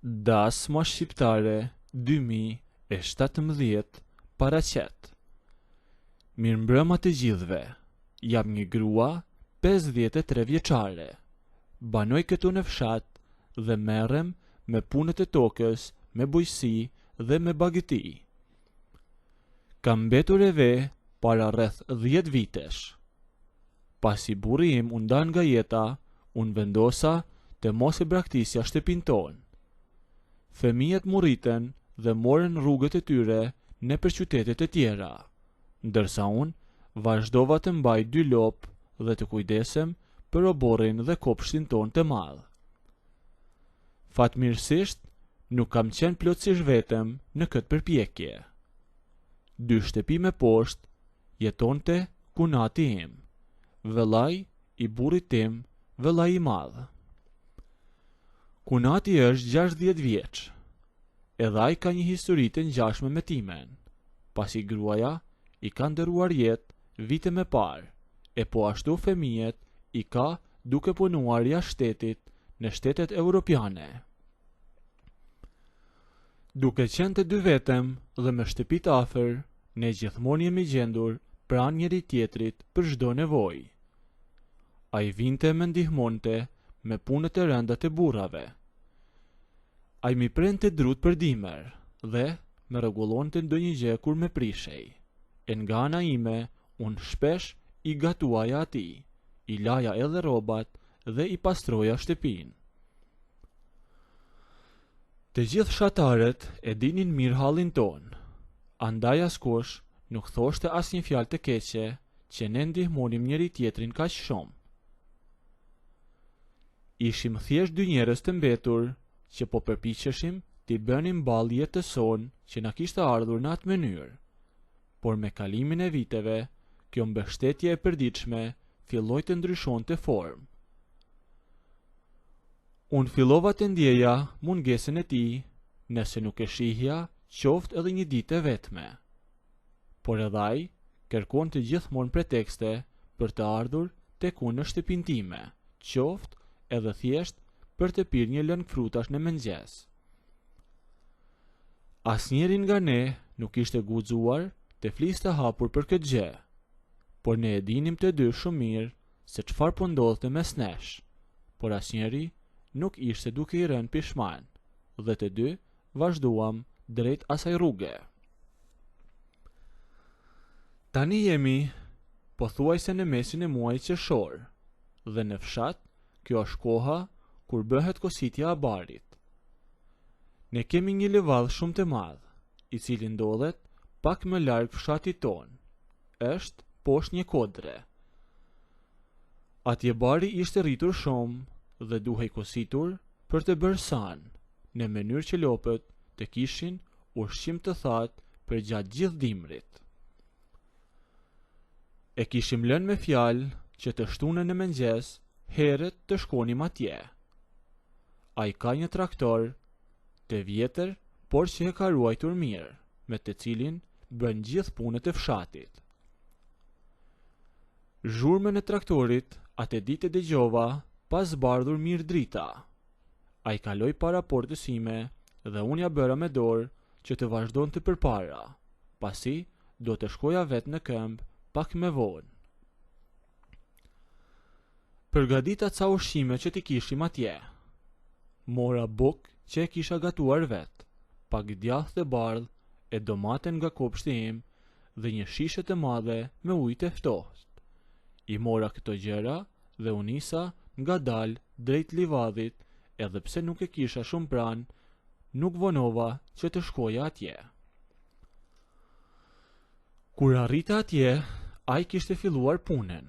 Dasma shqiptare 2017 paraqet. Mirëmbrëma të gjithëve. Jam një grua 53 vjeçare. Banoj këtu në fshat dhe merrem me punët e tokës, me bujqësi dhe me bagëti. Kam mbetur e ve para rreth 10 vitesh. Pasi burri im u ndan nga jeta, unë vendosa të mos e braktisja shtëpinë tonë. Fëmijët muriten dhe morën rrugët e tyre nëpër qytetet e tjera, ndërsa unë vazhdova të mbaj 2 lopë dhe të kujdesem për oborrin dhe kopshtin tonë të madh. Fatmirësisht, nuk kam qenë plotësisht vetëm në këtë përpjekje. 2 shtëpi me poshtë jetonte kunati im, vëllai i burrit tim, vëllai i madh. Kunati është 60 vjeç, edhe ai ka një histori të ngjashme me timen, pasi gruaja i ka ndëruar jetë vite më parë, e po ashtu fëmijët i ka duke punuar jashtë shtetit në shtetet europiane. Duke qenë të dy vetëm dhe me shtëpi të afër, ne gjithmonë jemi gjendur pranë njëri tjetrit për çdo nevojë. Ai vinte më ndihmonte me punët e rënda të burrave. Ai mi prente drut për dimër dhe me rregullonte ndonjë gjë kur me prishej. E nga ana ime, unë shpesh i gatuaja atij, i laja edhe rrobat dhe i pastroja shtëpinë. Të gjithë fshatarët e dinin mirë hallin tonë, andaj askush nuk thoshte asnjë fjalë të keqe që ne ndihmonim njëri tjetrin kaq shumë. Ishim thjesht 2 njerëz të mbetur që po përpiqeshim t'i bënim ballë jetës sonë që na kishte ardhur në atë mënyrë. Por me kalimin e viteve, kjo mbështetje e përditshme filloi të ndryshonte formë. Unë fillova të ndjeja mungesën e tij, nëse nuk e shihja qoftë edhe një ditë e vetme. Por edhe ai kërkonte gjithmonë pretekste për të ardhur tek unë në shtëpinë time, qoftë edhe thjesht për të pirë një lëng frutash në mëngjes. Asnjëri nga ne nuk ishte guxuar të fliste hapur për këtë gjë, por ne e dinim të dy shumë mirë se çfarë po ndodhte mes nesh, por asnjëri nuk ishte duke i rënë pishman, dhe të dy vazhduam drejt asaj rruge. Tani jemi pothuajse në mesin e muajit qershor, dhe në fshat kjo është koha kur bëhet kositja e barit. Ne kemi një livadh shumë të madh, i cili ndodhet pak më larg fshatit ton. Është poshtë një kodre. Atje bari ishte rritur shumë dhe duhej kositur për të bërë san, në mënyrë që lopët të kishin ushqim të thatë për gjatë gjithë dimrit. E kishim lënë me fjalë që të shtunën në mëngjes herët të shkonim atje. Ai ka një traktor të vjetër, por që e ka ruajtur mirë, me të cilin bën gjithë punët e fshatit. Zhurmën e traktorit atë ditë dëgjova pas bardhur mirë drita. Ai kaloi para portës ime dhe unë ja bëra me dorë që të vazhdonte përpara, pasi do të shkoja vetë në këmbë pak më vonë. Përgatita ca ushqime që t'i kishim atje. Mora bukë që e kisha gatuar vetë, pak djathë të bardhë e domate nga kopshti im dhe një shishe të madhe me ujë të ftohtë. I mora këto gjëra dhe u nisa ngadalë drejt livadhit, edhe pse nuk e kisha shumë pranë, nuk vonova që të shkoja atje. Kur arrita atje, ai kishte filluar punën.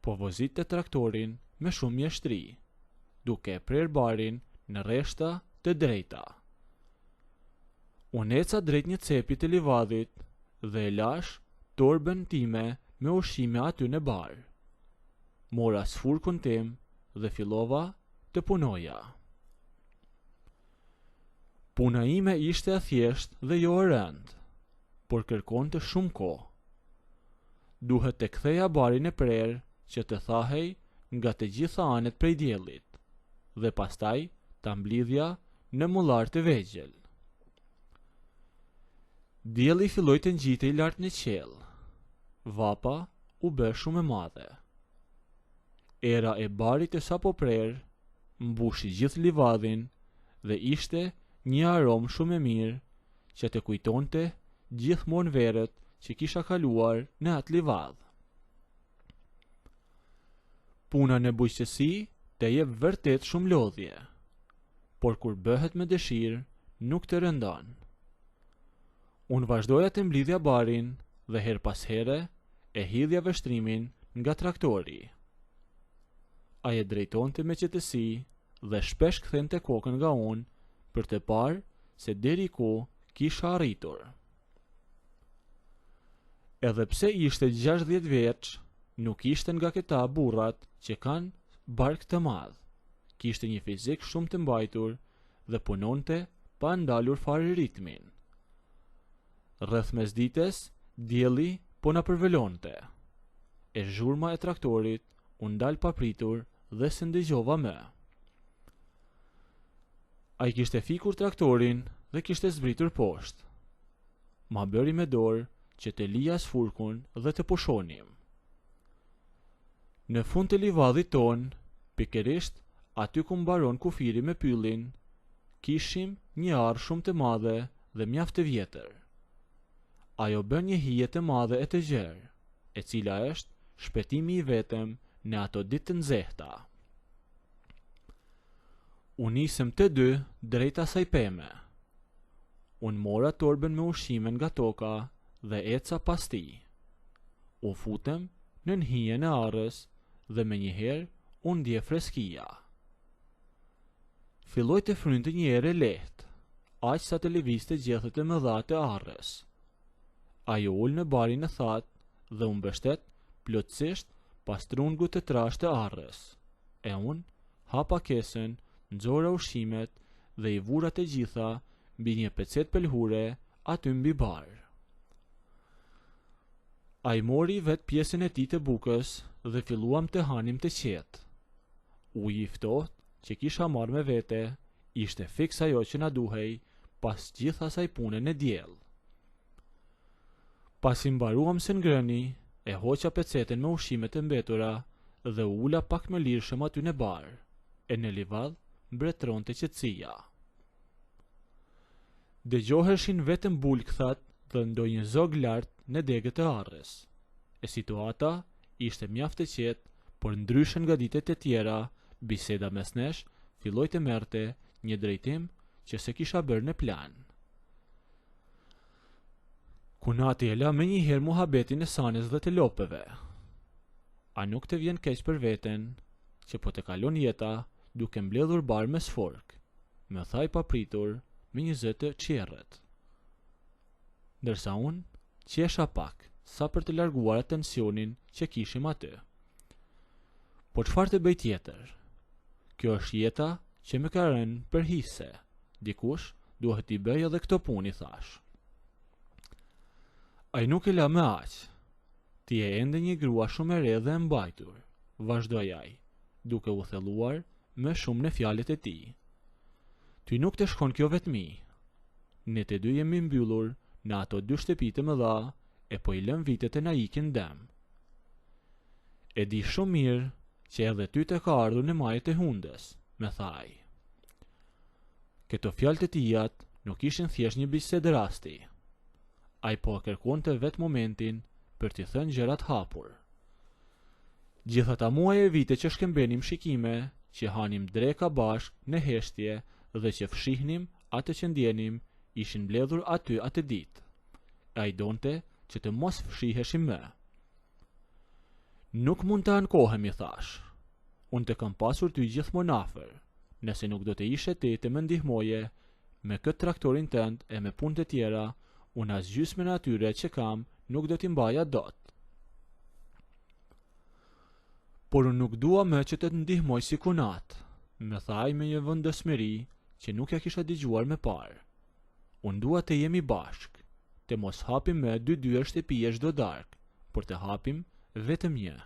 Po vozinte traktorin me shumë mjeshtri, duke e prerë barin në rreshta të drejta. Unë eca drejt një cepi të livadhit dhe e lash torbën time me ushqime aty në bar. Mora sfurkun tim dhe fillova të punoja. Puna ime ishte e thjeshtë dhe jo e rëndë, por kërkonte shumë kohë. Duhet të ktheja barin e prerë që të thahej nga të gjitha anet prej diellit, dhe pastaj ta mblidhja në mullar të vegjël. Dielli filloi të ngjitej lart në qiell. Vapa u bë shumë e madhe. Era e barit e sapo prerë mbushi gjithë livadhin dhe ishte një aromë shumë e mirë që të kujtonte gjithmonë verët që kisha kaluar në atë livadh. Puna në bujqësi të jep vërtet shumë lodhje, por kur bëhet me dëshirë nuk të rëndon. Unë vazhdoja të mblidhja barin dhe her pas here e hidhja vështrimin nga traktori. Ai e drejtonte me qetësi dhe shpesh kthente kokën nga unë për të parë se deri ku kisha arritur. Edhe pse ishte 60 vjeç, nuk ishte nga këta burrat që kanë bark të madh. Kishte një fizik shumë të mbajtur dhe punonte pa ndalur fare ritmin. Rreth mesdites, dielli po na përvelonte. E zhurma e traktorit u ndal papritur dhe se ndëgjova më. Ai kishte fikur traktorin dhe kishte zbritur poshtë. Ma bëri me dorë që të lijas furkun dhe të pushonim. Në fund të livadhit ton, pikërisht aty ku mbaron kufiri me pyllin, kishim një arë shumë të madhe dhe mjaft të vjetër. Ajo bën një hije të madhe e të gjerë, e cila është shpëtimi i vetëm në ato ditë të nxehta. Unë nisëm të dy drejt asaj peme. Unë mora torbën me ushqime nga toka dhe eca pas tij. U futem në hijen e arrës dhe menjëherë unë ndje freskia. Filloi të frynte një erë lehtë, aq sa të lëvizte gjethet e mëdha të arrës. Ajo ul në barin e thatë dhe u mbështet plotësisht pas trungut të trashë të arrës. E unë hapa kesën, nxora ushqimet dhe i vura të gjitha mbi një pecet pelhure aty mbi bar. Ai mori vet pjesën e tij të bukës dhe filluam të hanim të qetë. Uji i ftohtë që kisha marrë me vete ishte fiks ajo që na duhej pas gjithë asaj pune në diell. Pasi mbaruam se ngrëni, e hoqa pecetin me ushqimet e mbetura dhe u ula pak më lirshëm aty në bar, e në livadh mbretëronte qetësia. Dëgjoheshin vetëm bulkthat dhe ndonjë zog lart në degët e arrës. E situata ishte mjaft e qetë, por ndryshe nga ditët e tjera, biseda mes nesh filloi të merrte një drejtim që se kisha bërë në plan. Kunati e la me njëherë muhabetin e Sanës dhe të lopëve. A nuk të vjen keq për veten që po të kalon jeta duke mbledhur bar me sfork, me thaj papritur me një zë të qerrët. Ndërsa unë qesha pak sa për të larguar tensionin që kishim aty. Po çfarë të bëj tjetër? Kjo është jeta që më ka rënë për hise. Dikush duhet t'i bëj edhe këto punë, thash. Ai nuk e la më aq. Ti je ende një grua shumë e re dhe e mbajtur, vazhdoi ai, duke u thelluar më shumë në fjalët e tij. Ty nuk të shkon kjo vetmi. Ne të dy jemi mbyllur në ato dy shtëpi të mëdha e po i lëm vitet e na ikin dëm. E di shumë mirë që edhe ty të ka ardhur në majët e hundes, me tha ai. Këto fjalë të tijat nuk ishin thjesht një bisedë rasti. Ai po kërkonte vetë momentin për t'i thënë gjërat hapur. Gjithë ata muaj e vite që shkëmbenim shikime, që hanim dreka bashk në heshtje dhe që fshihnim atë që ndjenim, ishin mbledhur aty atë ditë. Ai donte që të mos fshiheshim më. Nuk mund të ankohemi, thash. Unë të kam pasur ty gjithmonë afër. Nëse nuk do të ishe ti të më ndihmoje me këtë traktorin tënd e me punë të tjera, unë as gjysmën e atyre që kam nuk do t'i mbaja dot. Por unë nuk dua më që të ndihmoj si kunat, më tha ai me një vendosmëri që nuk ja kisha dëgjuar më parë. Unë dua të jemi bashk, të mos hapim më dy dyer shtëpije çdo darkë, por të hapim vetëm një.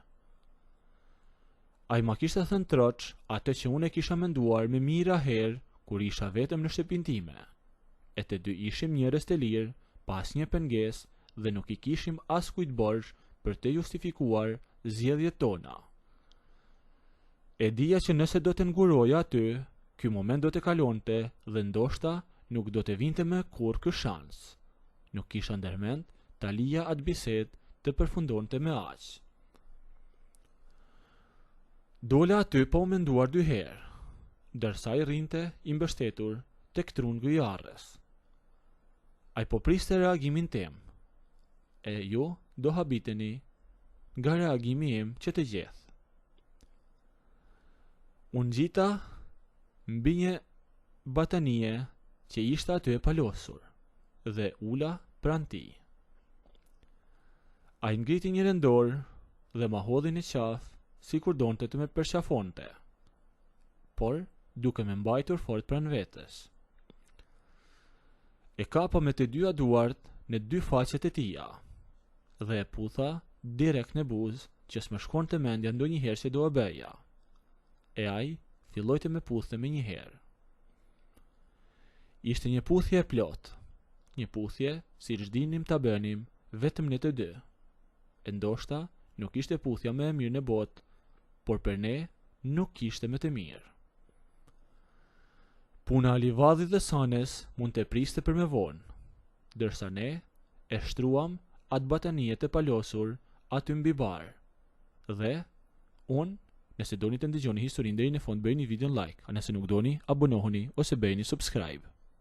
Ai ma kishte thënë troç atë që unë e kisha menduar me mira herë kur isha vetëm në shtëpinë time. E të dy ishim njerëz të lirë, pas një pengesë dhe nuk i kishim as kujt borxh për të justifikuar zgjedhjet tona. E dija që nëse do të nguroja aty, ky moment do të kalonte dhe ndoshta nuk do të vinte më kurrë ky shans. Nuk kisha ndërmend ta lija atë bisedë të përfundonte me aq. Dola aty pa u menduar 2 herë, ndërsa i rrinte i mbështetur tek trungu i arrës. Ai po priste reagimin tim, e ju do habiteni nga reagimi im që të gjeth. Unë gjita mbi një batanie që ishte aty e palosur dhe ula pranë tij. Ai ngriti një rendor dhe ma hodhi në qafë sikur donte të më përqafonte, por duke me mbajtur fort pranë vetes. E kapa me të dyja duart në 2 faqet e tija dhe e putha direkt në buzë që s'më shkonte mendja ndonjëherë se do e bëja. E ai filloi të më puthte me një herë. Ishte një puthje e plot, një puthje siç dinim ta bënim vetëm ne të dy. E ndoshta nuk ishte puthja më e mirë në botë, por për ne nuk ishte më të mirë. Puna e Livadhit dhe Sanes mund të priste për me vonë, ndërsa ne e shtruam atë batanie të palosur aty mbi bar. Dhe unë, nëse doni të ndëgjoni historinë deri në fund, bëjeni videon like, a nëse nuk doni, abonohuni ose bëjeni subscribe.